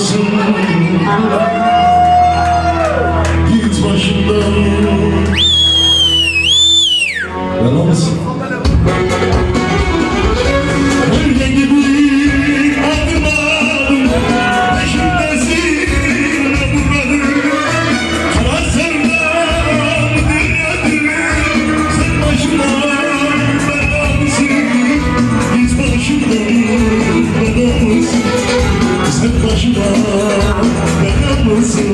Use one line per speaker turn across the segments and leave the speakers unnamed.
mısın? Git başımdan. Bela mısın? Öyle gibi adım adım peşimdesin buraları. Kara sevdam dinledim. Sen başıma bela mısın? Git başımdan bela mısın? Sen başıma bela mısın?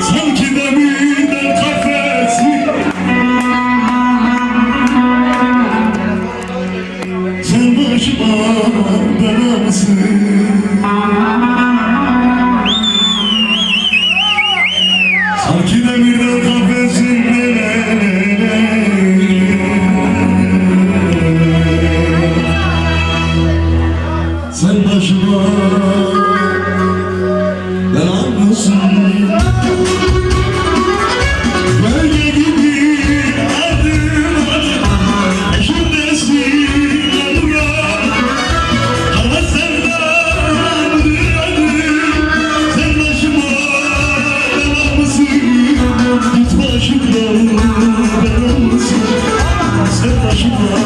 Sanki demirden kafesi, sen başıma bela mısın? Sanki demirden kafesin, sen başıma bela mısın? Böyle gibi adım adım peşimdesin yavrum. Hava sevdadır adım. Sen başıma bela mısın? Git başımdan bela mısın? Sen başıma